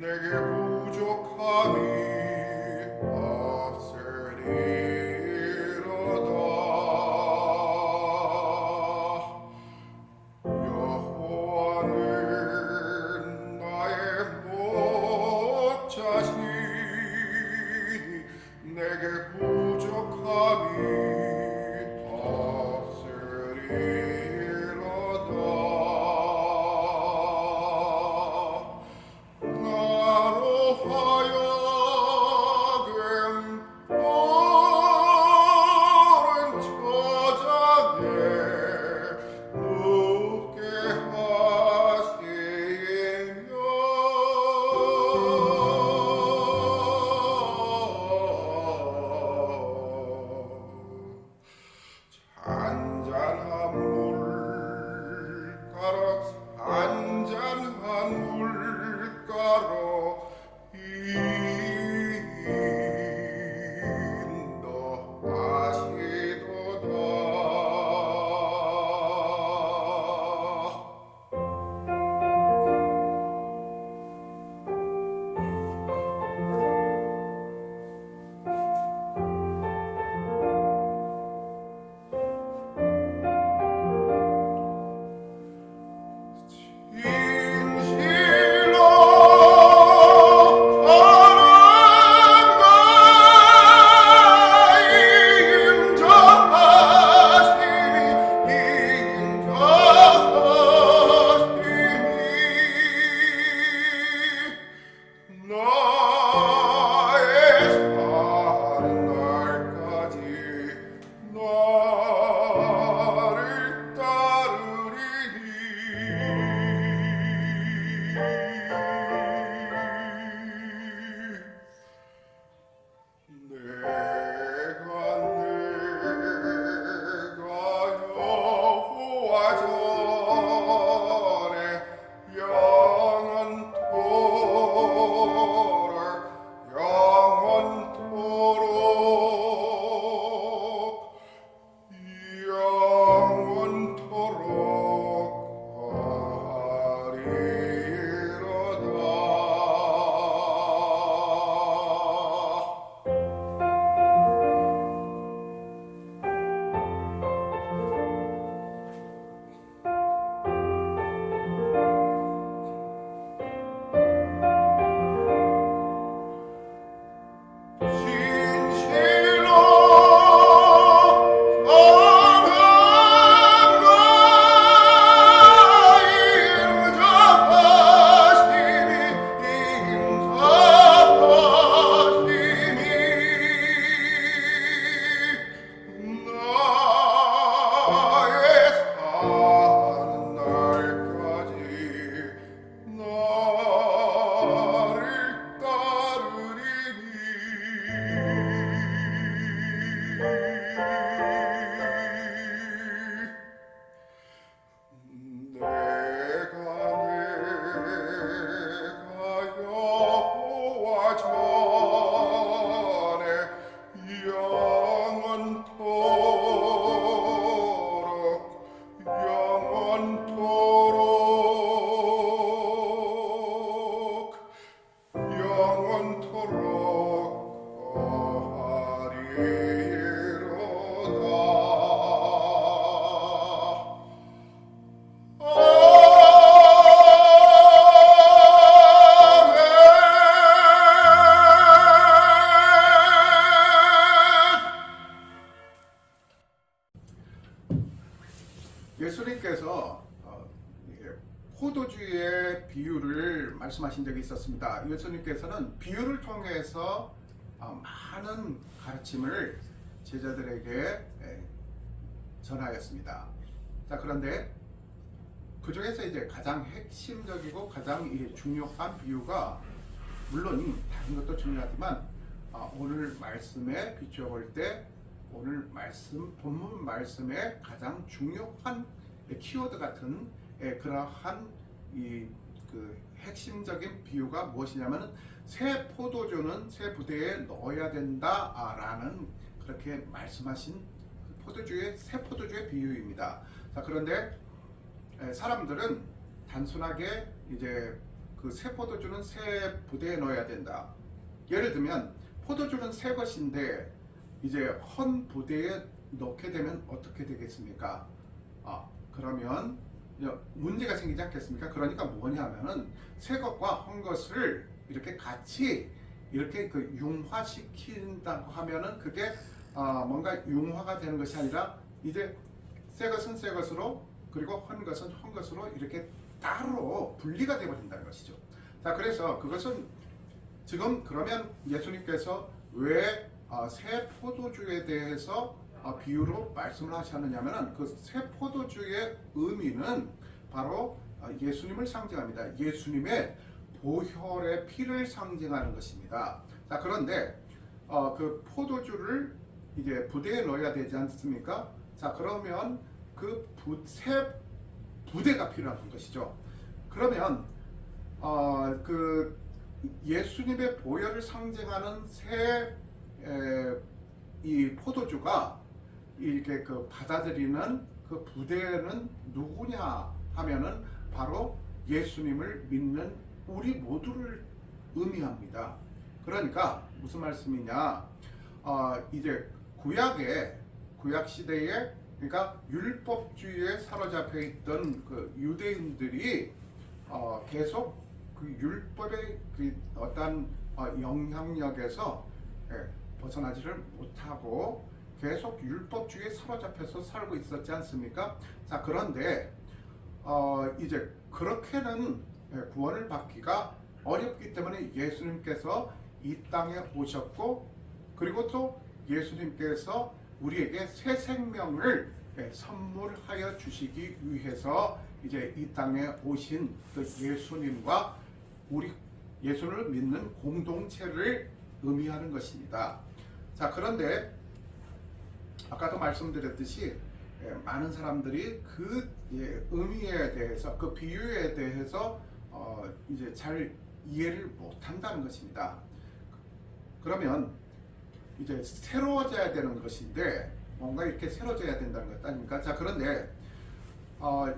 내게 부족함이 없으리로다. 여호와는 나의 목자시니 내게 부족함이 없으리로다. 나로 하여금 오랜 저장에 눕게 하시며 잔잔한 물가로 인도하시도다. 진실로 나의 사는 날까지 나를 따르리니 내가 여호와 전에 영원토록 하리로다. 진실로 나의 사는 날까지 나를 따르리니 내가 여호와 전에 영원토록 예수님께서 포도주의 비유를 말씀하신 적이 있었습니다. 예수님께서는 비유를 통해서 많은 가르침을 제자들에게 전하였습니다. 자, 그런데 그 중에서 이제 가장 핵심적이고 가장 중요한 비유가, 물론 다른 것도 중요하지만 오늘 말씀에 비추어 볼 때 오늘 말씀, 본문 말씀의 가장 중요한 키워드 같은 그러한 그 핵심적인 비유가 무엇이냐면, 새 포도주는 새 부대에 넣어야 된다라는 그렇게 말씀하신 새 포도주의 비유입니다. 자, 그런데 사람들은 단순하게 이제 그 새 포도주는 새 부대에 넣어야 된다. 예를 들면 포도주는 새 것인데 이제 헌 부대에 넣게 되면 어떻게 되겠습니까? 그러면 문제가 생기지 않겠습니까? 그러니까 뭐냐면은 새 것과 헌 것을 이렇게 같이 이렇게 그 융화시킨다고 하면은 그게 뭔가 융화가 되는 것이 아니라 이제 새 것은 새 것으로 그리고 헌 것은 헌 것으로 이렇게 따로 분리가 되어버린다는 것이죠. 자, 그래서 그것은 지금 그러면 예수님께서 왜 새 포도주에 대해서 비유로 말씀을 하셨느냐면은 그 새 포도주의 의미는 바로 예수님을 상징합니다. 예수님의 보혈의 피를 상징하는 것입니다. 자, 그런데 그 포도주를 이제 부대에 넣어야 되지 않습니까? 자, 그러면 그 새 부대가 필요한 것이죠. 그러면 그 예수님의 보혈을 상징하는 이 포도주가 이렇게 그 받아들이는 그 부대는 누구냐 하면은 바로 예수님을 믿는 우리 모두를 의미합니다. 그러니까 무슨 말씀이냐? 이제 구약 시대에 그러니까 율법주의에 사로잡혀 있던 그 유대인들이 계속 그 율법의 그 어떤 영향력에서 벗어나지를 못하고 계속 율법주의에 사로잡혀서 살고 있었지 않습니까? 자, 그런데 이제 그렇게는 구원을 받기가 어렵기 때문에 예수님께서 이 땅에 오셨고 그리고 또 예수님께서 우리에게 새 생명을 선물하여 주시기 위해서 이제 이 땅에 오신 그 예수님과 우리 예수를 믿는 공동체를 의미하는 것입니다. 자, 그런데 아까도 말씀드렸듯이 많은 사람들이 그 의미에 대해서 그 비유에 대해서 이제 잘 이해를 못한다는 것입니다. 그러면 이제 새로워져야 되는 것인데 뭔가 이렇게 새로워져야 된다는 것 아닙니까? 자, 그런데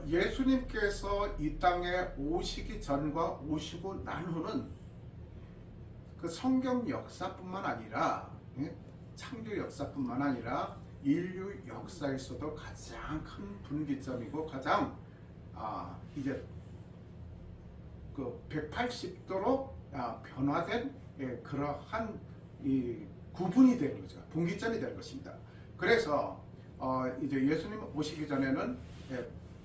예수님께서 이 땅에 오시기 전과 오시고 난 후는 그 성경 역사뿐만 아니라 창조 역사뿐만 아니라 인류 역사에서도 가장 큰 분기점이고 가장 이제 그 180도로 변화된 그러한 이 구분이 되는 거죠. 분기점이 되는 것입니다. 그래서 이제 예수님 오시기 전에는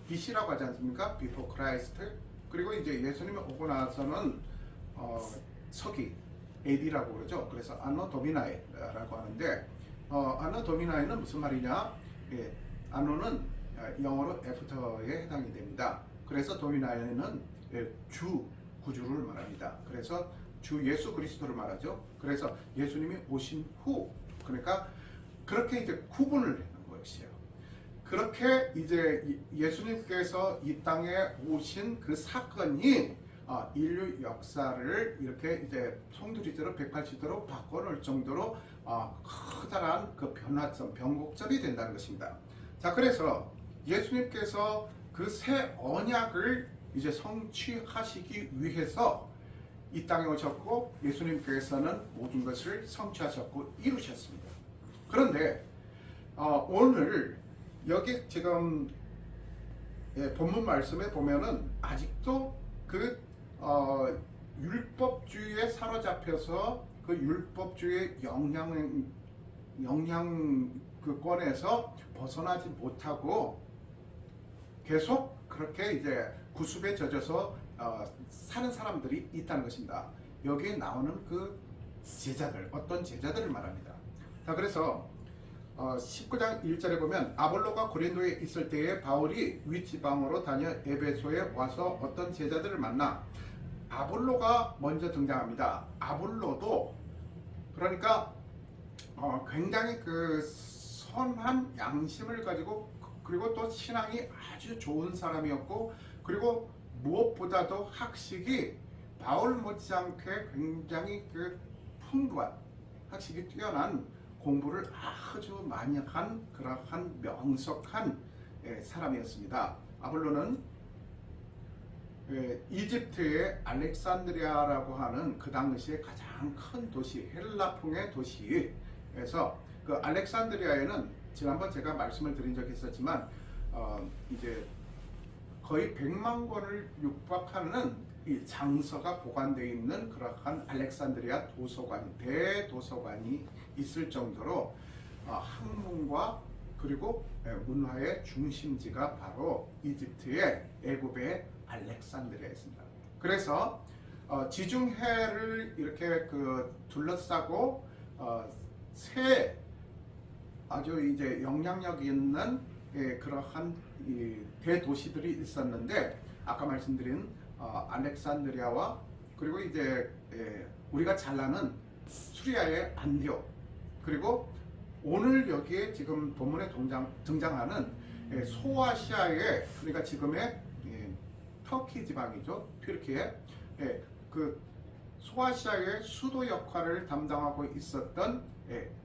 BC라고 하지 않습니까? Before Christ. 그리고 이제 예수님이 오고 나서는 서기 AD라고 그러죠. 그래서 안노 도미나이라고 하는데 안노 도미나이는 무슨 말이냐? 안노는 영어로 애프터에 해당이 됩니다. 그래서 도미나이는 주 구주를 말합니다. 그래서 주 예수 그리스도를 말하죠. 그래서 예수님이 오신 후 그러니까 그렇게 이제 구분을 하는 것이에요. 그렇게 이제 예수님께서 이 땅에 오신 그 사건이 인류 역사를 이렇게 이제 송두리째로 180도로 바꿔놓을 정도로 커다란 그 변화점, 변곡점이 된다는 것입니다. 자, 그래서 예수님께서 그 새 언약을 이제 성취하시기 위해서 이 땅에 오셨고 예수님께서는 모든 것을 성취하셨고 이루셨습니다. 그런데 오늘 여기 지금 본문 말씀에 보면은 아직도 그 율법주의에 사로잡혀서 그 율법주의의 영향권에서 벗어나지 못하고 계속 그렇게 이제 구습에 젖어서 사는 사람들이 있다는 것입니다. 여기에 나오는 그 제자들, 어떤 제자들을 말합니다. 자, 그래서 19장 1절에 보면 아볼로가 고린도에 있을 때에 바울이 윗지방으로 다녀 에베소에 와서 어떤 제자들을 만나 아볼로가 먼저 등장합니다. 아볼로도 그러니까 굉장히 그 선한 양심을 가지고 그리고 또 신앙이 아주 좋은 사람이었고 그리고 무엇보다도 학식이 바울 못지않게 굉장히 그 풍부한 학식이 뛰어난 공부를 아주 많이 한 그러한 명석한 사람이었습니다. 아볼로는 이집트의 알렉산드리아라고 하는 그 당시에 가장 큰 도시, 헬라풍의 도시에서 그 알렉산드리아에는 지난번 제가 말씀을 드린 적이 있었지만 이제 거의 100만 권을 육박하는 이 장서가 보관되어 있는 그러한 알렉산드리아 도서관, 대도서관이 있을 정도로 학문과 그리고 문화의 중심지가 바로 이집트의 애굽의 알렉산드리아였습니다. 그래서 지중해를 이렇게 둘러싸고 세 아주 이제 영향력 있는 그러한 대도시들이 있었는데 아까 말씀드린 알렉산드리아와 그리고 이제 우리가 잘 아는 수리아의 안디옥 그리고 오늘 여기에 지금 본문에 등장하는 소아시아의 그러니까 지금의 터키 지방이죠. 튀르키예 그 소아시아의 수도 역할을 담당하고 있었던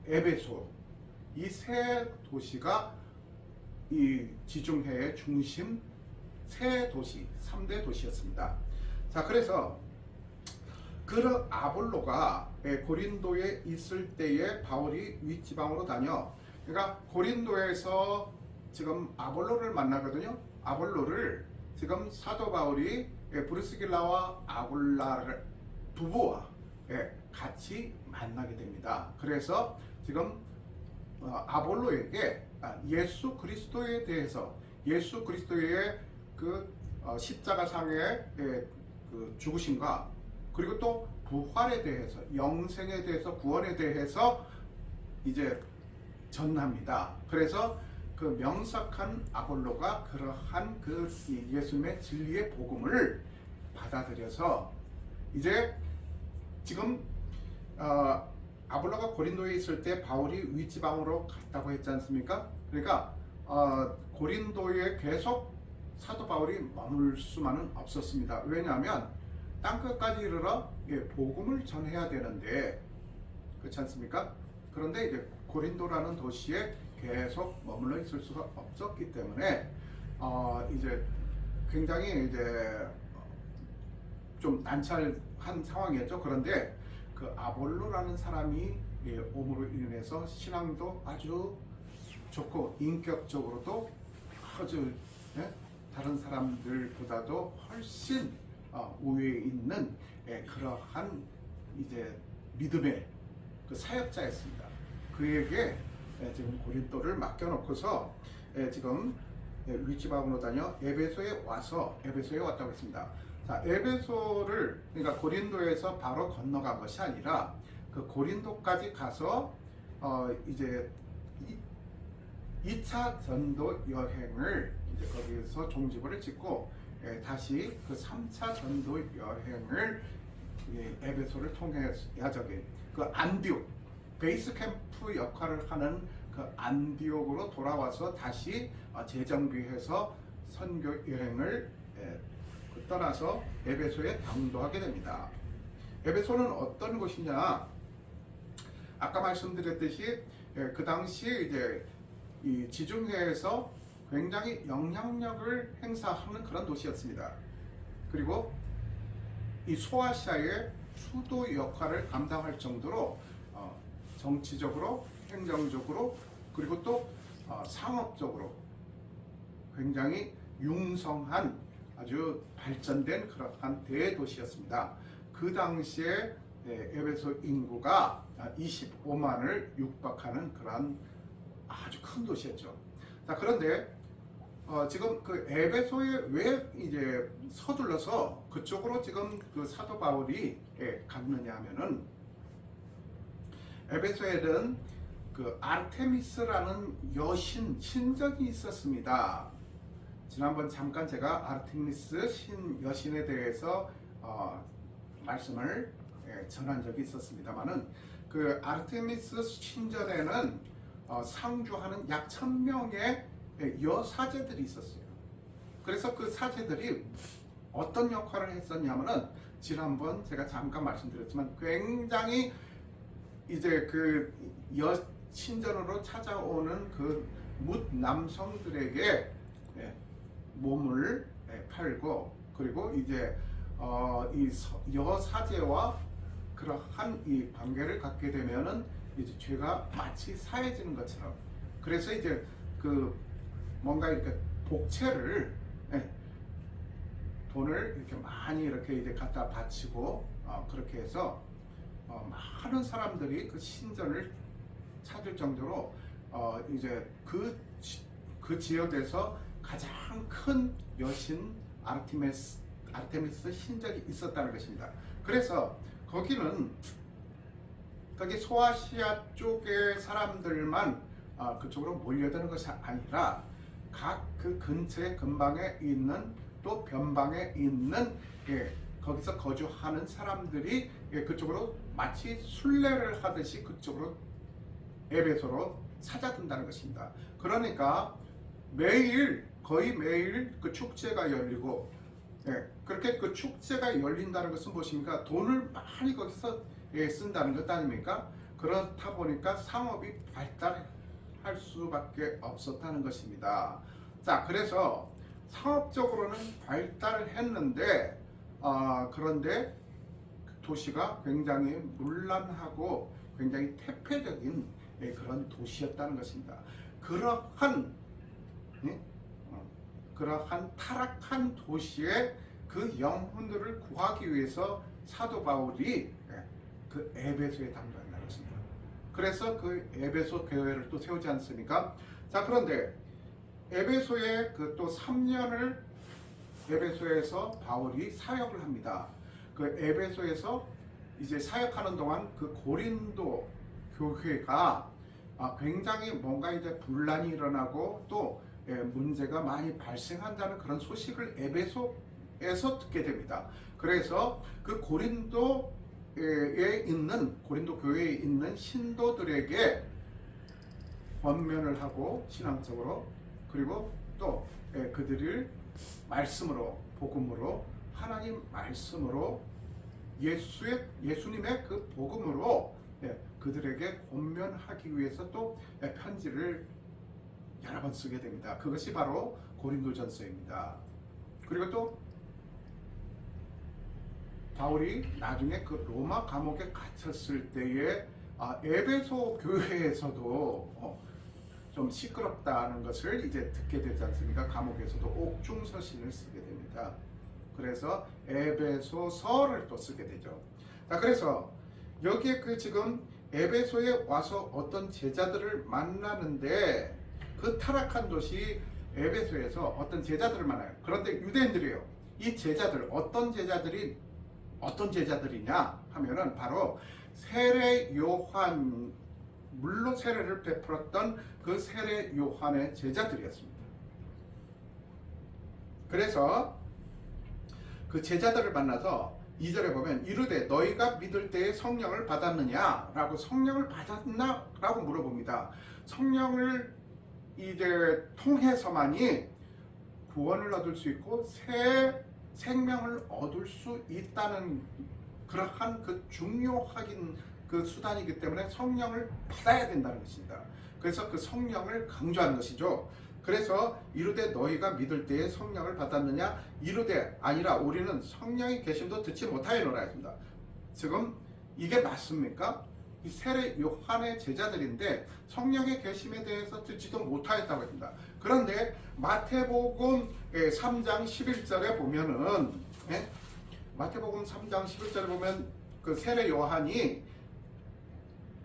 에베소 이 세 도시가 이 지중해의 중심 세 도시 3대 도시였습니다. 자 그래서 그 아볼로가 고린도에 있을 때에 바울이 윗지방으로 다녀 그러니까 고린도에서 지금 아볼로를 만나거든요. 아볼로를 지금 사도 바울이 브리스길라와 아굴라 부부와 같이 만나게 됩니다. 그래서 지금 아볼로에게 예수 그리스도에 대해서 예수 그리스도의 그 십자가상의 그 죽으심과 그리고 또 부활에 대해서 영생에 대해서 구원에 대해서 이제 전합니다. 그래서 그 명석한 아볼로가 그러한 그 예수님의 진리의 복음을 받아들여서 이제 지금 아볼로가 고린도에 있을 때 바울이 윗지방으로 갔다고 했지 않습니까? 그러니까 고린도에 계속 사도 바울이 머물 수만은 없었습니다. 왜냐하면 땅끝까지 이르러 복음을 전해야 되는데 그렇지 않습니까? 그런데 이제 고린도라는 도시에 계속 머물러 있을 수가 없었기 때문에 이제 굉장히 이제 좀 난처한 상황이었죠. 그런데 그 아볼로라는 사람이 옴으로 인해서 신앙도 아주 좋고 인격적으로도 아주 다른 사람들보다도 훨씬 우위에 있는 그러한 이제 믿음의 그 사역자였습니다. 그에게 지금 고린도를 맡겨놓고서 지금 윗지방으로 다녀 에베소에 왔다고 했습니다. 자, 에베소를 그러니까 고린도에서 바로 건너간 것이 아니라 그 고린도까지 가서 이제 2차 전도 여행을 이제 거기에서 종지부를 짓고 다시 그 3차 전도 여행을 에베소를 통해야 저기 그 안디옥 베이스 캠프 역할을 하는 그 안디옥으로 돌아와서 다시 재정비해서 선교 여행을 떠나서 에베소에 당도하게 됩니다. 에베소는 어떤 곳이냐? 아까 말씀드렸듯이 그 당시에 이제 이 지중해에서 굉장히 영향력을 행사하는 그런 도시였습니다. 그리고 이 소아시아의 수도 역할을 감당할 정도로 정치적으로, 행정적으로, 그리고 또 상업적으로 굉장히 융성한 아주 발전된 그러한 대도시였습니다. 그 당시에 에베소 인구가 25만을 육박하는 그러한 아주 큰 도시였죠. 자, 그런데 지금 그 에베소에 왜 이제 서둘러서 그쪽으로 지금 그 사도 바울이 갔느냐 하면은 에베소에는 그 아르테미스라는 여신 신전이 있었습니다. 지난번 잠깐 제가 아르테미스 여신에 대해서 말씀을 전한 적이 있었습니다만은 그 아르테미스 신전에는 상주하는 약 1000명의 여사제들이 있었어요. 그래서 그 사제들이 어떤 역할을 했었냐면은 지난번 제가 잠깐 말씀드렸지만 굉장히 이제 그 신전으로 찾아오는 그 뭇 남성들에게 몸을 팔고 그리고 이제 이 여사제와 그러한 이 관계를 갖게 되면은 이제 죄가 마치 사해지는 것처럼, 그래서 이제 그 뭔가 이렇게 복채를, 예, 돈을 이렇게 많이 이렇게 이제 갖다 바치고 그렇게 해서 많은 사람들이 그 신전을 찾을 정도로 이제 그 지역에서 가장 큰 여신 아르테미스 신전이 있었다는 것입니다. 그래서 거기 소아시아 쪽의 사람들만 그쪽으로 몰려드는 것이 아니라 각 그 근처에 근방에 있는 또 변방에 있는, 예, 거기서 거주하는 사람들이, 예, 그쪽으로 마치 순례를 하듯이 그쪽으로 에베소로 찾아든다는 것입니다. 그러니까 거의 매일 그 축제가 열리고, 예, 그렇게 그 축제가 열린다는 것은 무엇입니까? 돈을 많이 거기서, 예, 쓴다는 것 아닙니까? 그렇다 보니까 상업이 발달할 수밖에 없었다는 것입니다. 자, 그래서 상업적으로는 발달을 했는데, 그런데 도시가 굉장히 문란하고 굉장히 태폐적인, 예, 그런 도시였다는 것입니다. 그러한 타락한 도시의 그 영혼들을 구하기 위해서 사도 바울이, 예, 그 에베소에 당도한다는 것입니다. 그래서 그 에베소 교회를 또 세우지 않습니까? 자, 그런데 에베소에 그 또 3년을 에베소에서 바울이 사역을 합니다. 그 에베소에서 이제 사역하는 동안 그 고린도 교회가 굉장히 뭔가 이제 분란이 일어나고 또, 예, 문제가 많이 발생한다는 그런 소식을 에베소에서 듣게 됩니다. 그래서 그 고린도 교회에 있는 신도들에게 권면을 하고 신앙적으로, 그리고 또, 예, 그들을 말씀으로, 복음으로, 하나님 말씀으로, 예수님의 그 복음으로, 예, 그들에게 권면하기 위해서 또, 예, 편지를 여러 번 쓰게 됩니다. 그것이 바로 고린도전서입니다. 그리고 또 바울이 나중에 그 로마 감옥에 갇혔을 때에 에베소 교회에서도 좀 시끄럽다는 것을 이제 듣게 되지 않습니까? 감옥에서도 옥중서신을 쓰게 됩니다. 그래서 에베소서를 또 쓰게 되죠. 자, 그래서 여기에 그 지금 에베소에 와서 어떤 제자들을 만나는데, 그 타락한 도시 에베소에서 어떤 제자들을 만나요. 그런데 유대인들이에요. 이 제자들, 어떤 제자들이냐 하면은 바로 세례 요한, 물로 세례를 베풀었던 그 세례 요한의 제자들이었습니다. 그래서 그 제자들을 만나서 2절에 보면 이르되 너희가 믿을 때에 성령을 받았느냐 라고, 성령을 받았나 라고 물어봅니다. 성령을 이제 통해서만이 구원을 얻을 수 있고 새 생명을 얻을 수 있다는 그러한 그 중요하긴 그 수단이기 때문에 성령을 받아야 된다는 것입니다. 그래서 그 성령을 강조하는 것이죠. 그래서 이르되 너희가 믿을 때에 성령을 받았느냐, 이르되 아니라 우리는 성령의 계심도 듣지 못하였노라 했습니다. 지금 이게 맞습니까? 이 세례 요한의 제자들인데 성령의 계심에 대해서 듣지도 못하였다고 했습니다. 그런데 마태복음 3장 11절에 보면은, 마태복음 3장 11절에 보면 그 세례 요한이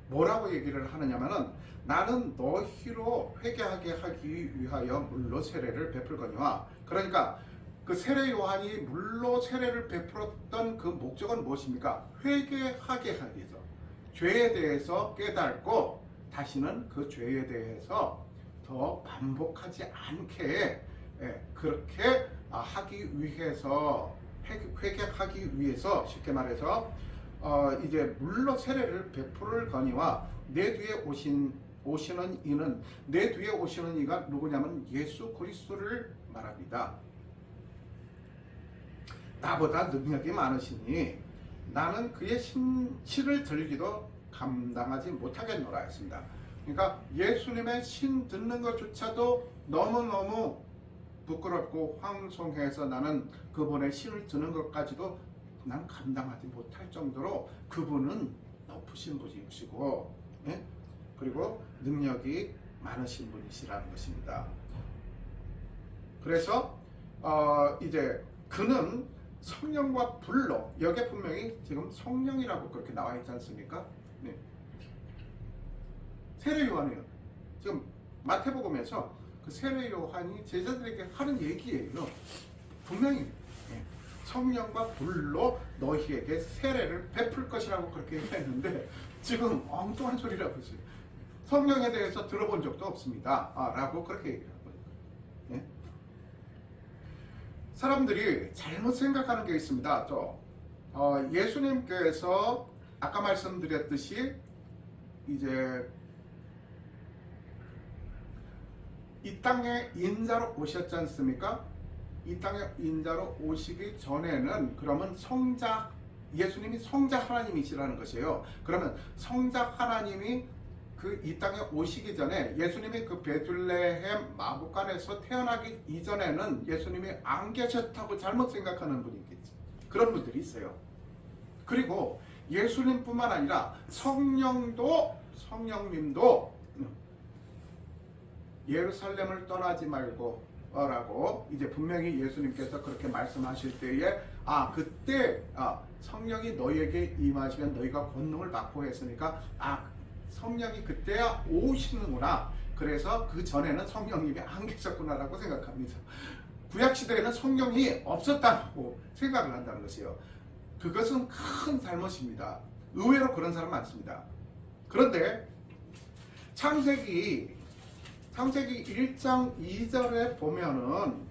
뭐라고 얘기를 하느냐면은, 나는 너희로 회개하게 하기 위하여 물로 세례를 베풀거니와, 그러니까 그 세례 요한이 물로 세례를 베풀었던 그 목적은 무엇입니까? 회개하게 하기 위해서, 죄에 대해서 깨닫고 다시는 그 죄에 대해서 더 반복하지 않게, 그렇게 하기 위해서, 회개하기 위해서, 쉽게 말해서 이제 물로 세례를 베풀을 거니와 내 뒤에 오시는 이는, 내 뒤에 오시는 이가 누구냐면 예수 그리스도를 말합니다. 나보다 능력이 많으시니 나는 그의 신을 들기도 감당하지 못하겠노라 했습니다. 그러니까 예수님의 신 듣는 것조차도 너무너무 부끄럽고 황송해서 나는 그분의 신을 드는 것까지도 난 감당하지 못할 정도로 그분은 높으신 분이시고, 예? 그리고 능력이 많으신 분이시라는 것입니다. 그래서 이제 그는 성령과 불로, 여기에 분명히 지금 성령이라고 그렇게 나와 있지 않습니까? 네. 세례 요한이요. 지금 마태복음에서 그 세례 요한이 제자들에게 하는 얘기예요. 분명히 성령과 불로 너희에게 세례를 베풀 것이라고 그렇게 얘기했는데 지금 엉뚱한 소리라고 했어요. 성령에 대해서 들어본 적도 없습니다. 라고 그렇게 얘기를 하고 있어요. 사람들이 잘못 생각하는 게 있습니다. 또 예수님께서 아까 말씀드렸듯이 이제 이 땅에 인자로 오셨지 않습니까? 이 땅에 인자로 오시기 전에는 그러면 예수님이 성자 하나님이시라는 것이에요. 그러면 성자 하나님이 그 이 땅에 오시기 전에 예수님이 그 베들레헴 마구간에서 태어나기 이전에는 예수님이 안 계셨다고 잘못 생각하는 분이 있겠지. 그런 분들이 있어요. 그리고 예수님뿐만 아니라 성령님도 예루살렘을 떠나지 말고 라고 이제 분명히 예수님께서 그렇게 말씀하실 때에 그때 성령이 너희에게 임하시면 너희가 권능을 받고 했으니까 성령이 그때야 오시는구나. 그래서 그 전에는 성령님이 안 계셨구나라고 생각합니다. 구약시대에는 성령이 없었다고 생각을 한다는 것이에요. 그것은 큰 잘못입니다. 의외로 그런 사람 많습니다. 그런데 창세기 1장 2절에 보면은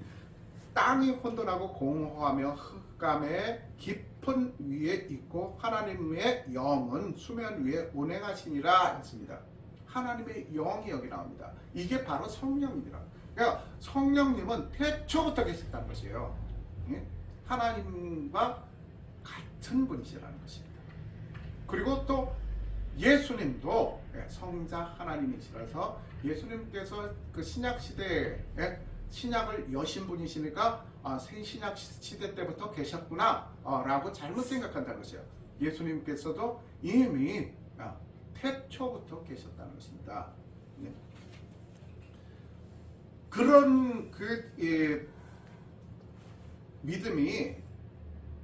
땅이 혼돈하고 공허하며 흑암의 깊은 위에 있고 하나님의 영은 수면 위에 운행하시니라 했습니다. 하나님의 영이 여기 나옵니다. 이게 바로 성령입니다. 그러니까 성령님은 태초부터 계셨다는 것이에요. 하나님과 같은 분이시라는 것입니다. 그리고 또 예수님도 성자 하나님이시라서 예수님께서 그 신약 시대에 신약을 여신 분이시니까 새 신약 시대 때부터 계셨구나 라고 잘못 생각한다는 것이에요. 예수님께서도 이미 태초부터 계셨다는 것입니다. 그런 믿음이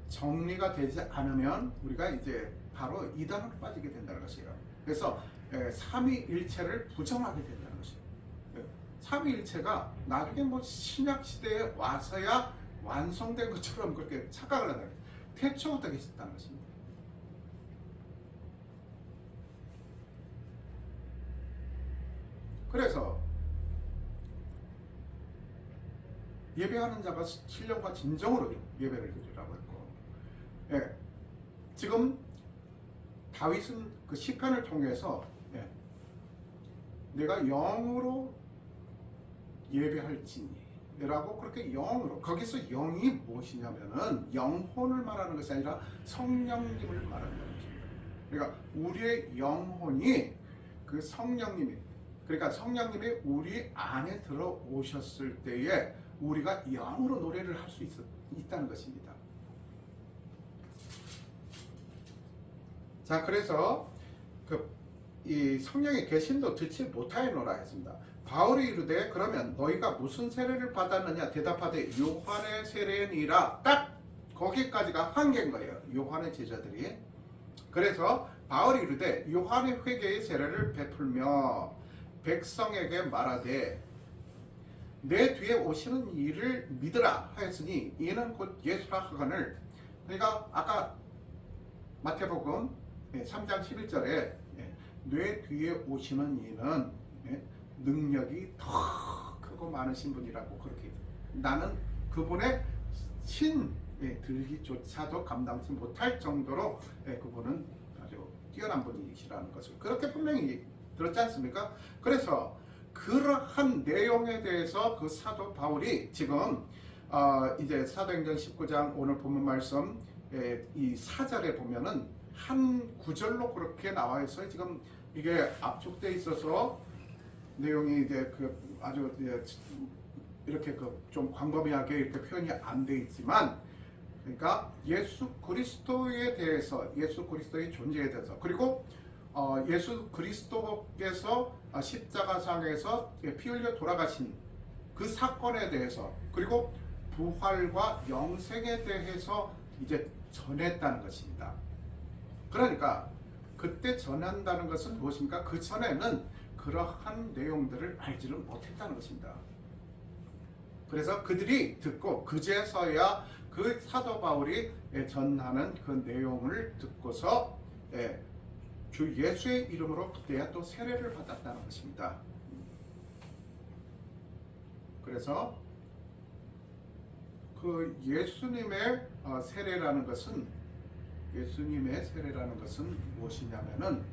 정리가 되지 않으면 우리가 이제 바로 이단으로 빠지게 된다는 것이에요. 그래서 삼위일체를 부정하게 된다는 것이에요. 삼위일체가 나중에 신약 시대에 와서야 완성된 것처럼 그렇게 착각을 한다는 거예요. 태초부터 계셨다는 것입니다. 그래서 예배하는 자가 신령과 진정으로 예배를 드리라고 했고, 지금 다윗은 그 시편을 통해서 내가 영으로 예배할지니라고 그렇게 영으로, 거기서 영이 무엇이냐면은 영혼을 말하는 것이 아니라 성령님을 말하는 것입니다. 그러니까 우리의 영혼이 그 성령님이, 그러니까 성령님이 우리 안에 들어오셨을 때에 우리가 영으로 노래를 할 수 있다는 것입니다. 자, 그래서 이 성령의 계신도 듣지 못하였노라 했습니다. 바울이 이르되 그러면 너희가 무슨 세례를 받았느냐 대답하되 요한의 세례니라. 딱 거기까지가 한계인 거예요. 요한의 제자들이. 그래서 바울이 이르되 요한의 회개의 세례를 베풀며 백성에게 말하되 내 뒤에 오시는 이를 믿으라 하였으니 이는 곧 예수라 하거늘. 그러니까 아까 마태복음 3장 11절에 내 뒤에 오시는 이는 능력이 더 크고 많으신 분이라고 그렇게, 나는 그분의 신 들기조차도 감당치 못할 정도로 그분은 아주 뛰어난 분이시라는 것을 그렇게 분명히 들었지 않습니까? 그래서 그러한 내용에 대해서 그 사도 바울이 지금 이제 사도행전 19장 오늘 본문 말씀 이 4절에 보면은 한 구절로 그렇게 나와 있어요. 지금 이게 압축돼 있어서 내용이 이제 아주 이렇게 좀 광범위하게 이렇게 표현이 안 돼 있지만, 그러니까 예수 그리스도에 대해서, 예수 그리스도의 존재에 대해서, 그리고 예수 그리스도께서 십자가상에서 피 흘려 돌아가신 그 사건에 대해서, 그리고 부활과 영생에 대해서 이제 전했다는 것입니다. 그러니까 그때 전한다는 것은 무엇입니까? 그 전에는 그러한 내용들을 알지를 못했다는 것입니다. 그래서 그들이 듣고 그제서야 그 사도 바울이 전하는 그 내용을 듣고서 주 예수의 이름으로 그때야 또 세례를 받았다는 것입니다. 그래서 그 예수님의 세례라는 것은 무엇이냐면은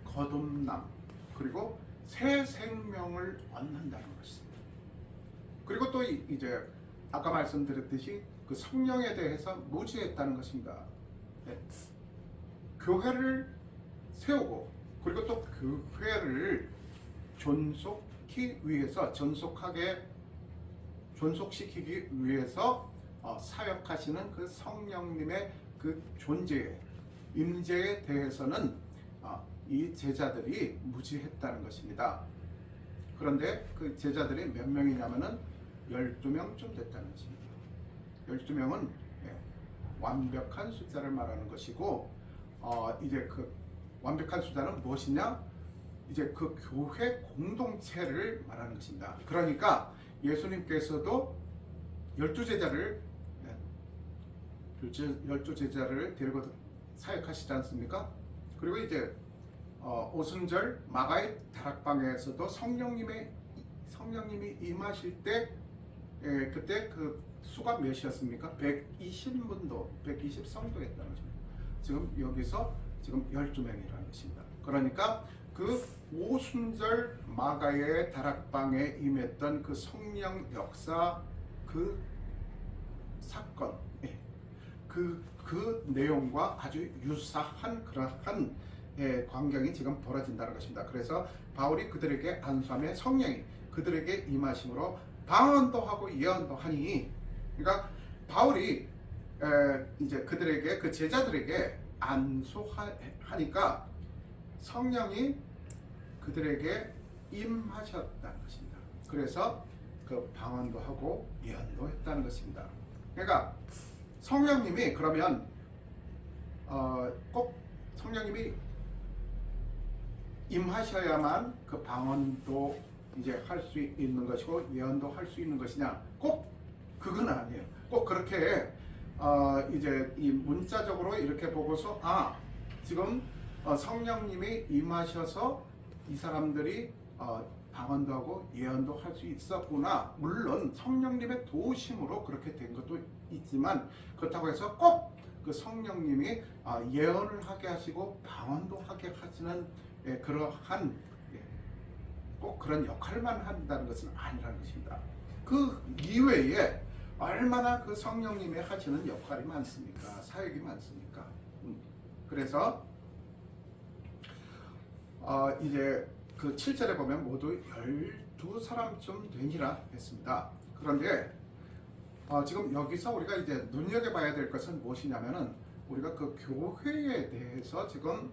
거듭남, 그리고 새 생명을 얻는다는 것입니다. 그리고 또 이제 아까 말씀드렸듯이 그 성령에 대해서 무지했다는 것입니다. 네. 교회를 세우고, 그리고 또 교회를 존속시키기 위해서 사역하시는 그 성령님의 그 존재, 임재에 대해서는 이 제자들이 무지했다는 것입니다. 그런데 그 제자들이 몇 명이냐면은 12명쯤 됐다는 것입니다. 12명은 완벽한 숫자를 말하는 것이고, 이제 그 완벽한 숫자는 무엇이냐? 이제 그 교회 공동체를 말하는 것입니다. 그러니까 예수님께서도 12제자를 데리고 사역하시지 않습니까? 그리고 이제 오순절 마가의 다락방에서도 성령님이 임하실 때 그때 그 수가 몇이었습니까? 120성도였다는 거죠. 지금 여기서 지금 12명이라는 것입니다. 그러니까 그 오순절 마가의 다락방에 임했던 그 성령 역사, 그 사건, 그 내용과 아주 유사한 그러한 광경이 지금 벌어진다는 것입니다. 그래서 바울이 그들에게 안수하며 성령이 그들에게 임하심으로 방언도 하고 예언도 하니, 그러니까 바울이 이제 그들에게, 그 제자들에게 안수하니까 성령이 그들에게 임하셨다는 것입니다. 그래서 그 방언도 하고 예언도 했다는 것입니다. 그러니까 성령님이 그러면 꼭 성령님이 임하셔야만 그 방언도 이제 할 수 있는 것이고 예언도 할 수 있는 것이냐? 꼭 그건 아니에요. 꼭 그렇게 이제 이 문자적으로 이렇게 보고서 지금 성령님이 임하셔서 이 사람들이 방언도 하고 예언도 할 수 있었구나. 물론 성령님의 도우심으로 그렇게 된 것도 있지만, 그렇다고 해서 꼭 그 성령님이 예언을 하게 하시고 방언도 하게 하시는 그러한 꼭 그런 역할만 한다는 것은 아니라는 것입니다. 그 이외에 얼마나 그 성령님이 하시는 역할이 많습니까? 사역이 많습니까? 그래서 이제 그 7절에 보면 모두 12사람쯤 되니라 했습니다. 그런데 지금 여기서 우리가 이제 눈여겨봐야 될 것은 무엇이냐면은, 우리가 그 교회에 대해서 지금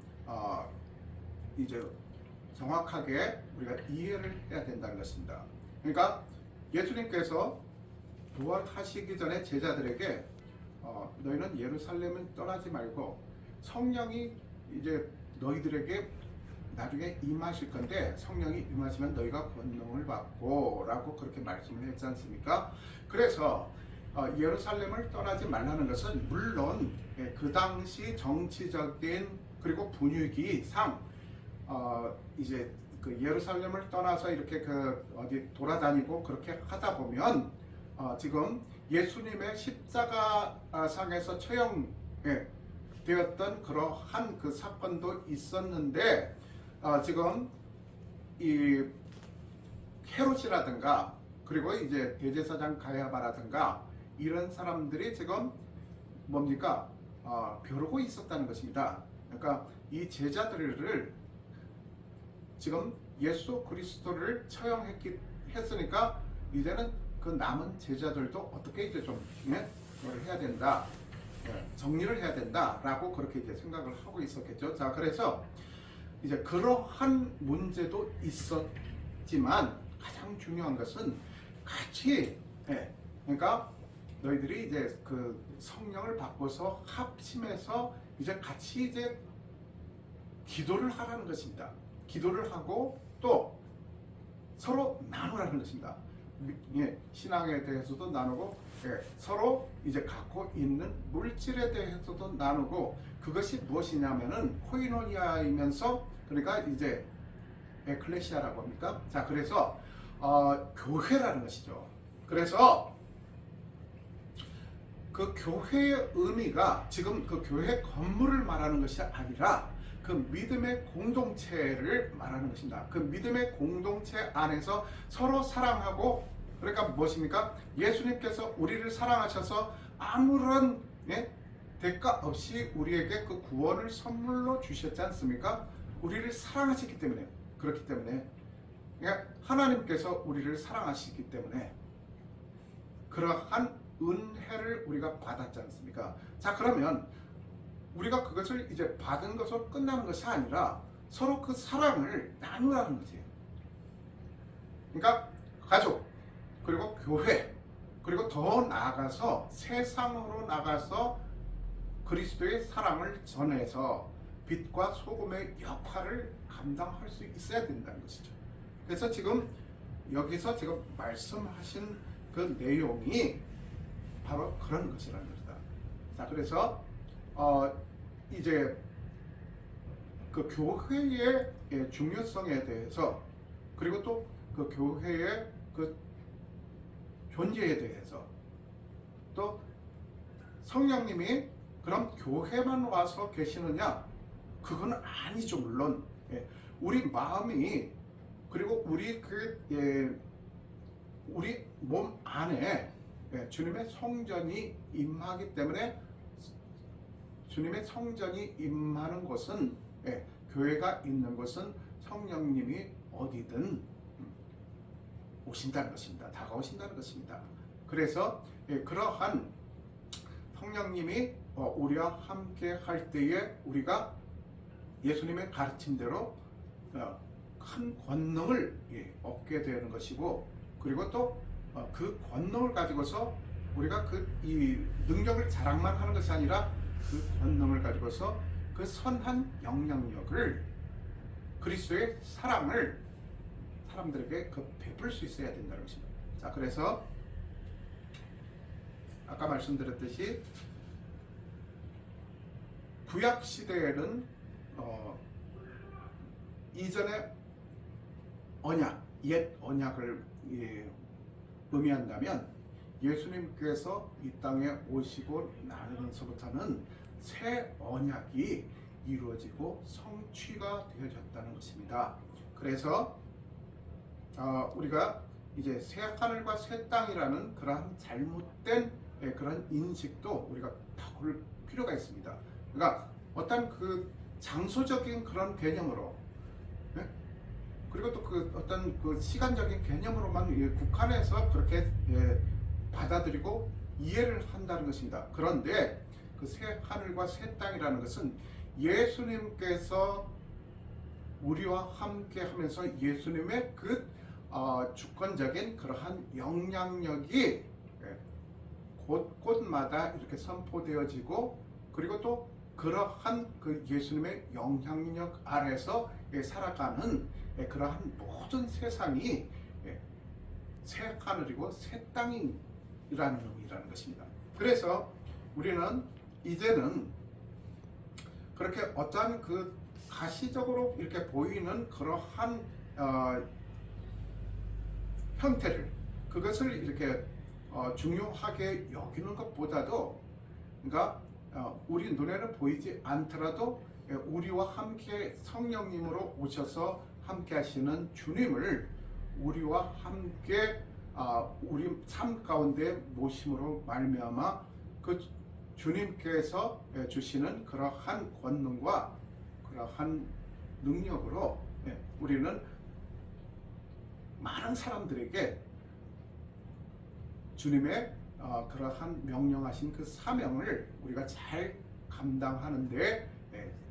이제 정확하게 우리가 이해를 해야 된다는 것입니다. 그러니까 예수님께서 부활하시기 전에 제자들에게 너희는 예루살렘을 떠나지 말고 성령이 이제 너희들에게 나중에 임하실 건데, 성령이 임하시면 너희가 권능을 받고 라고 그렇게 말씀을 했지 않습니까? 그래서 예루살렘을 떠나지 말라는 것은 물론 그 당시 정치적인 그리고 분위기상 이제 그 예루살렘을 떠나서 이렇게 그 어디 돌아다니고 그렇게 하다 보면 지금 예수님의 십자가상에서 처형되었던 그러한 그 사건도 있었는데, 지금 이 헤롯이라든가 그리고 이제 대제사장 가야바라든가 이런 사람들이 지금 뭡니까? 벼르고 있었다는 것입니다. 그러니까 이 제자들을 지금 예수 그리스도를 처형했으니까 이제는 그 남은 제자들도 어떻게 이제 좀 그걸 해야 된다, 정리를 해야 된다라고 그렇게 이제 생각을 하고 있었겠죠. 자, 그래서 이제 그러한 문제도 있었지만 가장 중요한 것은 같이, 그러니까 너희들이 이제 그 성령을 받고서 합심해서 이제 같이 이제 기도를 하라는 것입니다. 기도를 하고 또 서로 나누라는 것입니다. 신앙에 대해서도 나누고, 서로 이제 갖고 있는 물질에 대해서도 나누고, 그것이 무엇이냐면은 코이노니아이면서, 그러니까 이제 에클레시아라고 합니까? 자, 그래서 교회라는 것이죠. 그래서 그 교회의 의미가 지금 그 교회 건물을 말하는 것이 아니라 그 믿음의 공동체를 말하는 것입니다. 그 믿음의 공동체 안에서 서로 사랑하고, 그러니까 무엇입니까? 예수님께서 우리를 사랑하셔서 아무런 대가 없이 우리에게 그 구원을 선물로 주셨지 않습니까? 우리를 사랑하시기 때문에, 그렇기 때문에, 그러니까 하나님께서 우리를 사랑하시기 때문에 그러한 은혜를 우리가 받았지 않습니까? 자, 그러면 우리가 그것을 이제 받은 것으로 끝나는 것이 아니라 서로 그 사랑을 나누라는 거지. 그러니까 가족, 그리고 교회, 그리고 더 나아가서 세상으로 나가서 그리스도의 사랑을 전해서 빛과 소금의 역할을 감당할 수 있어야 된다는 것이죠. 그래서 지금 여기서 지금 말씀하신 그 내용이 바로 그런 것이라는 것이다. 자, 그래서 이제 그 교회의 중요성에 대해서, 그리고 또 그 교회의 그 존재에 대해서, 또 성령님이 그럼 교회만 와서 계시느냐? 그건 아니죠. 물론 우리 마음이, 그리고 우리 우리 몸 안에 주님의 성전이 임하기 때문에, 주님의 성전이 임하는 곳은, 교회가 있는 곳은 성령님이 어디든 오신다는 것입니다. 다가오신다는 것입니다. 그래서 그러한 성령님이 우리와 함께 할 때에 우리가 예수님의 가르침대로 큰 권능을 얻게 되는 것이고, 그리고 또 그 권능을 가지고서 우리가 이 능력을 자랑만 하는 것이 아니라 그 권능을 가지고서 그 선한 영향력을, 그리스도의 사랑을 사람들에게 베풀 수 있어야 된다는 것입니다. 자, 그래서 아까 말씀드렸듯이 구약 시대에는 이전의 언약, 옛 언약을 의미한다면, 예수님께서 이 땅에 오시고 나면서부터는 새 언약이 이루어지고 성취가 되어졌다는 것입니다. 그래서 우리가 이제 새 하늘과 새 땅이라는 그러한 잘못된 그런 인식도 우리가 바꿀 필요가 있습니다. 그러니까 어떤 그 장소적인 그런 개념으로, 그리고 또 그 어떤 그 시간적인 개념으로만 국한해서 그렇게 받아들이고 이해를 한다는 것입니다. 그런데 그 새 하늘과 새 땅이라는 것은 예수님께서 우리와 함께 하면서 예수님의 그 주권적인 그러한 영향력이 곳곳마다 이렇게 선포되어지고, 그리고 또 그러한 그 예수님의 영향력 아래서 살아가는 그러한 모든 세상이 새 하늘이고 새 땅이라는 의미라는 것입니다. 그래서 우리는 이제는 그렇게 어떠한 그 가시적으로 이렇게 보이는 그러한 형태를, 그것을 이렇게 중요하게 여기는 것보다도, 그러니까 우리 눈에는 보이지 않더라도 우리와 함께 성령님으로 오셔서 함께 하시는 주님을 우리와 함께 우리 삶 가운데 모심으로 말미암아 그 주님께서 주시는 그러한 권능과 그러한 능력으로 우리는 많은 사람들에게 주님의 그러한 명령하신 그 사명을 우리가 잘 감당하는데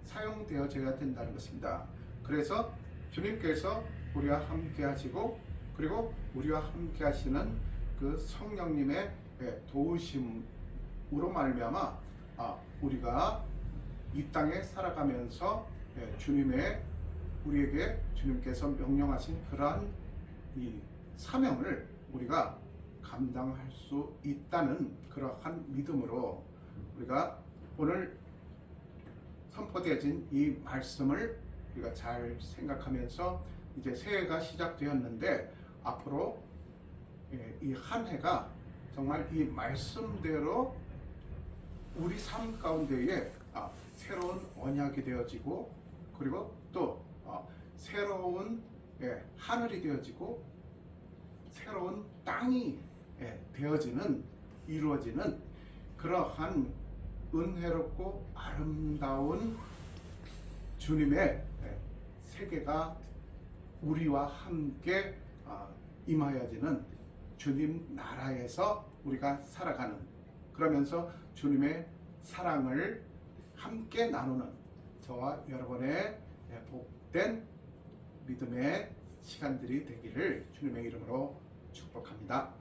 사용되어져야 된다는 것입니다. 그래서 주님께서 우리와 함께 하시고 그리고 우리와 함께 하시는 그 성령님의 도우심으로 말미암아 우리가 이 땅에 살아가면서 우리에게 주님께서 명령하신 그러한 이 사명을 우리가 감당할 수 있다는 그러한 믿음으로 우리가 오늘 선포되어진 이 말씀을 우리가 잘 생각하면서 이제 새해가 시작되었는데 앞으로 이 한 해가 정말 이 말씀대로 우리 삶 가운데에 새로운 언약이 되어지고 그리고 또 새로운 하늘이 되어지고 새로운 땅이 되어지는 이루어지는 그러한 은혜롭고 아름다운 주님의 세계가 우리와 함께 임하여지는 주님 나라에서 우리가 살아가는 그러면서 주님의 사랑을 함께 나누는 저와 여러분의 복된 믿음의 시간들이 되기를 주님의 이름으로 축복합니다.